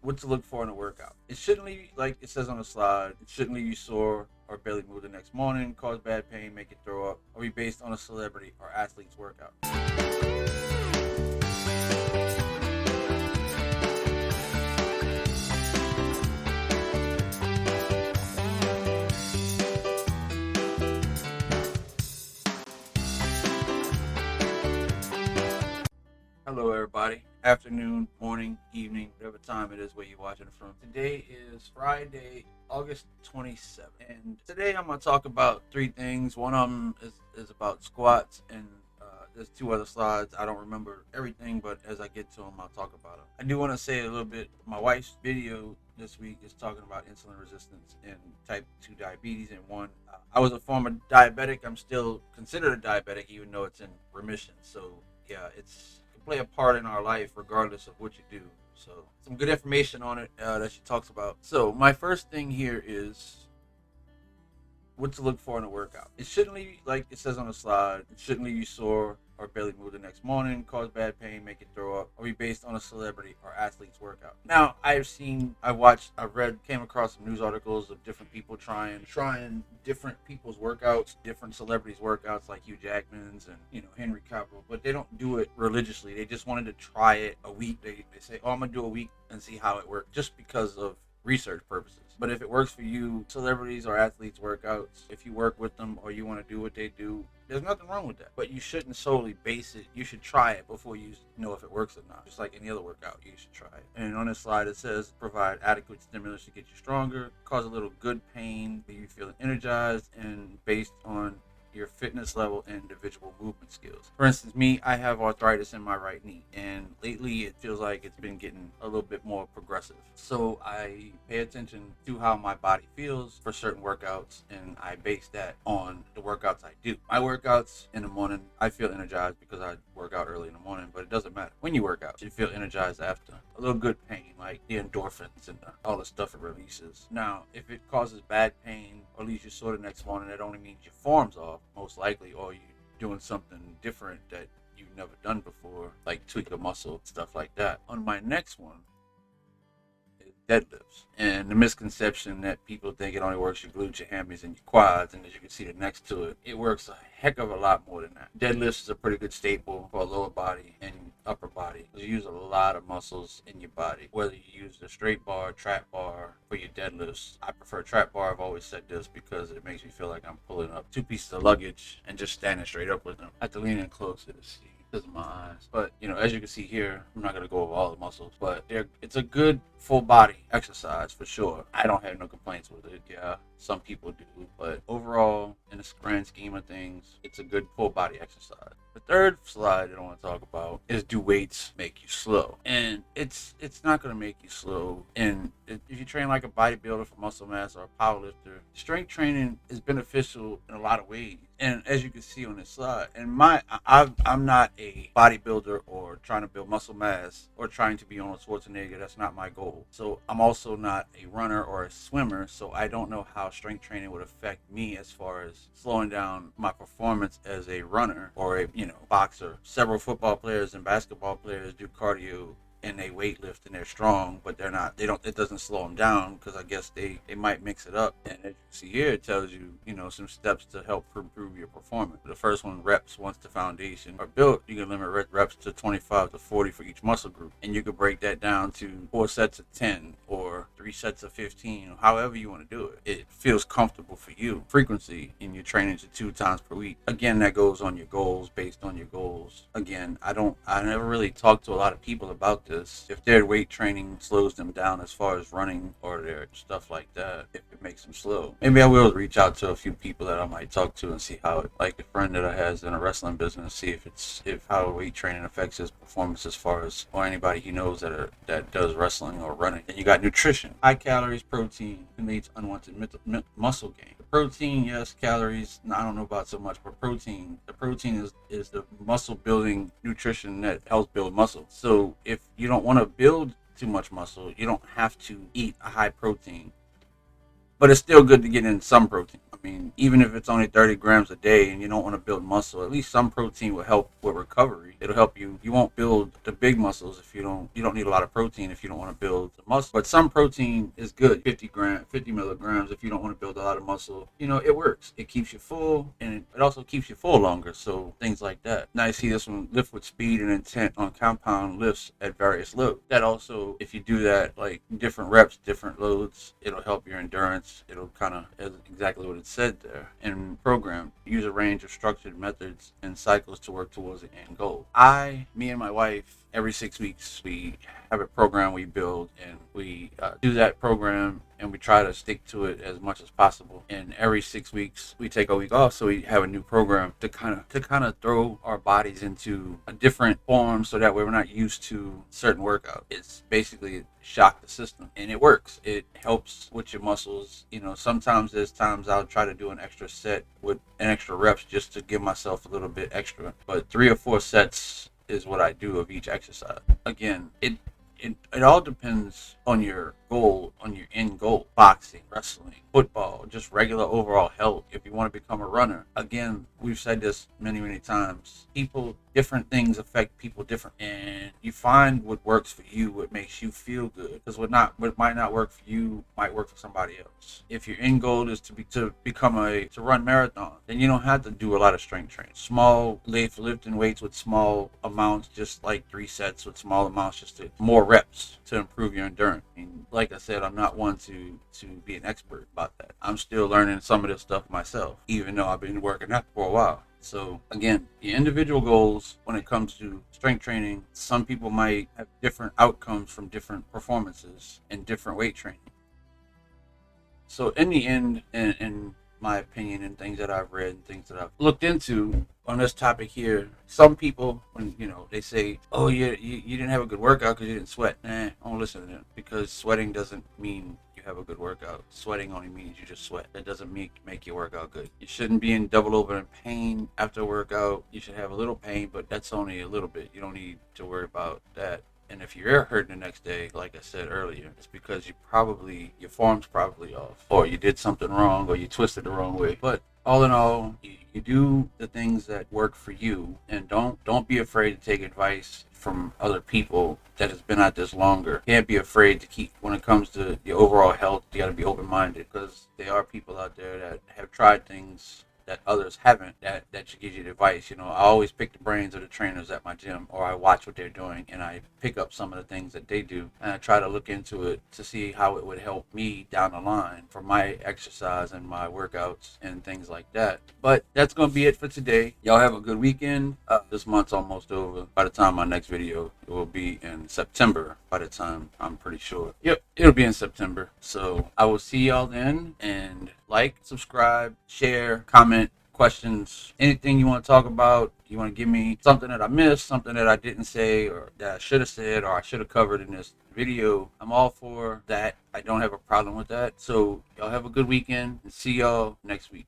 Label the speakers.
Speaker 1: What to look for in a workout. It shouldn't leave, like it says on the slide, it shouldn't leave you sore or barely move the next morning, cause bad pain, make you throw up, or be based on a celebrity or athlete's workout. Hello, everybody. Afternoon, morning, evening, whatever time it is where you're watching it from. Today is Friday, August 27th. And today I'm going to talk about three things. One of them is about squats, and there's two other slides. I don't remember everything, but as I get to them, I'll talk about them. I do want to say a little bit. My wife's video this week is talking about insulin resistance and type 2 diabetes. And one, I was a former diabetic. I'm still considered a diabetic, even though it's in remission. So, yeah, it's play a part in our life regardless of what you do. So some good information on it that she talks about. So my first thing here is what to look for in a workout. It shouldn't leave, like it says on the slide, it shouldn't leave you sore or barely move the next morning, cause bad pain, make you throw up, or be based on a celebrity or athlete's workout. Now, I've read, came across some news articles of different people trying different people's workouts, different celebrities' workouts, like Hugh Jackman's and Henry Cavill, but they don't do it religiously. They just wanted to try it a week. They say, "Oh, I'm gonna do a week and see how it works," just because of research purposes. But if it works for you, celebrities or athletes workouts, if you work with them or you want to do what they do, there's nothing wrong with that. But you shouldn't solely base it. You should try it before you know if it works or not. Just like any other workout, you should try it. And on this slide, it says provide adequate stimulus to get you stronger, cause a little good pain, leave you feeling energized, and based on your fitness level and individual movement skills. For instance, me, I have arthritis in my right knee, and lately it feels like it's been getting a little bit more progressive. So I pay attention to how my body feels for certain workouts, and I base that on the workouts I do. My workouts in the morning, I feel energized because I work out early in the morning, but it doesn't matter. When you work out, you feel energized after. A little good pain, like the endorphins and all the stuff it releases. Now, if it causes bad pain or leaves you sore the next morning, that only means your form's off, most likely, or you're doing something different that you've never done before, like tweak a muscle, stuff like that. On my next one is deadlifts. And the misconception that people think it only works your glutes, your hammies, and your quads, and as you can see the next to it, it works a heck of a lot more than that. Deadlifts is a pretty good staple for lower body and upper body. You use a lot of muscles in your body, whether you use the straight bar, trap bar for your deadlifts. I prefer trap bar. I've always said this because it makes me feel like I'm pulling up two pieces of luggage and just standing straight up with them. I have to lean in closer to see because of my eyes. But as you can see here, I'm not gonna go over all the muscles, but it's a good full body exercise for sure. I don't have no complaints with it. Yeah, some people do, but overall, in the grand scheme of things, it's a good full body exercise. The third slide that I want to talk about is, do weights make you slow? And it's not going to make you slow. And if you train like a bodybuilder for muscle mass or a powerlifter, strength training is beneficial in a lot of ways. And as you can see on this slide, and I'm not a bodybuilder or trying to build muscle mass or trying to be Arnold Schwarzenegger. That's not my goal. So I'm also not a runner or a swimmer. So I don't know how strength training would affect me as far as slowing down my performance as a runner or a boxer. Several football players and basketball players do cardio and they weight lift and they're strong, but it doesn't slow them down because I guess they might mix it up. And as you see here, it tells you, some steps to help improve your performance. The first one, reps. Once the foundation are built, you can limit reps to 25 to 40 for each muscle group. And you can break that down to 4 sets of 10 or 3 sets of 15, however you want to do it. It feels comfortable for you. Frequency, and you're training to 2 times per week. Again, that goes on your goals, based on your goals. Again, I never really talked to a lot of people about this. If their weight training slows them down as far as running or their stuff like that, if it makes them slow, maybe I will reach out to a few people that I might talk to and see how it, like a friend that I has in a wrestling business, see if how weight training affects his performance as far as, or anybody he knows that does wrestling or running. Then you got nutrition, high calories, protein, and leads unwanted muscle gain. The protein, yes, calories, I don't know about so much, but the protein is the muscle building nutrition that helps build muscle. So if you don't want to build too much muscle, you don't have to eat a high protein but it's still good to get in some protein. I mean, even if it's only 30 grams a day and you don't want to build muscle, at least some protein will help with recovery. It'll help you. You won't build the big muscles if you don't need a lot of protein if you don't want to build the muscle. But some protein is good. 50 milligrams if you don't want to build a lot of muscle. It works. It keeps you full, and it also keeps you full longer. So things like that. Now you see this one, lift with speed and intent on compound lifts at various loads. That also, if you do that like different reps, different loads, it'll help your endurance. It'll kind of, as exactly what it said there, and program. Use a range of structured methods and cycles to work towards the end goal. Me and my wife, every 6 weeks, we have a program we build, and we do that program, and we try to stick to it as much as possible. And every 6 weeks, we take a week off, so we have a new program to kind of throw our bodies into a different form, so that way we're not used to certain workout. It's basically shock the system, and it works. It helps with your muscles. Sometimes there's times I'll try to do an extra set with an extra reps just to give myself a little bit extra, but 3 or 4 sets is what I do of each exercise. Again, it all depends on your goal, on your end goal. Boxing, wrestling, football, just regular overall health. If you want to become a runner, again, we've said this many times. Different things affect people different, and you find what works for you, what makes you feel good. Because what might not work for you might work for somebody else. If your end goal is to run marathon, then you don't have to do a lot of strength training. Small lifting weights with small amounts, just like 3 sets with small amounts, just to more reps to improve your endurance. And like I said, I'm not one to be an expert about that. I'm still learning some of this stuff myself, even though I've been working out for a while. So again, the individual goals when it comes to strength training, some people might have different outcomes from different performances and different weight training. So in the end, in my opinion, and things that I've read and things that I've looked into on this topic here, some people, when they say, "Oh, you didn't have a good workout because you didn't sweat," I don't listen to them, because sweating doesn't mean you have a good workout. Sweating only means you just sweat. That doesn't make your workout good. You shouldn't be in double over in pain after a workout. You should have a little pain, but that's only a little bit. You don't need to worry about that. And if you're hurting the next day, like I said earlier, it's because your form's probably off, or you did something wrong, or you twisted the wrong way. But all in all, you do the things that work for you, and don't be afraid to take advice from other people that has been at this longer. Can't be afraid to keep, when it comes to your overall health, you got to be open-minded, because there are people out there that have tried things that others haven't, that should give you advice. I always pick the brains of the trainers at my gym, or I watch what they're doing and I pick up some of the things that they do, and I try to look into it to see how it would help me down the line for my exercise and my workouts and things like that. But that's going to be it for today. Y'all have a good weekend. This month's almost over. By the time my next video, it will be in September. By the time, I'm pretty sure. Yep, it'll be in September. So I will see y'all then, and like, subscribe, share, comment, questions, anything you want to talk about. You want to give me something that I missed, something that I didn't say, or that I should have said, or I should have covered in this video. I'm all for that. I don't have a problem with that. So y'all have a good weekend, and see y'all next week.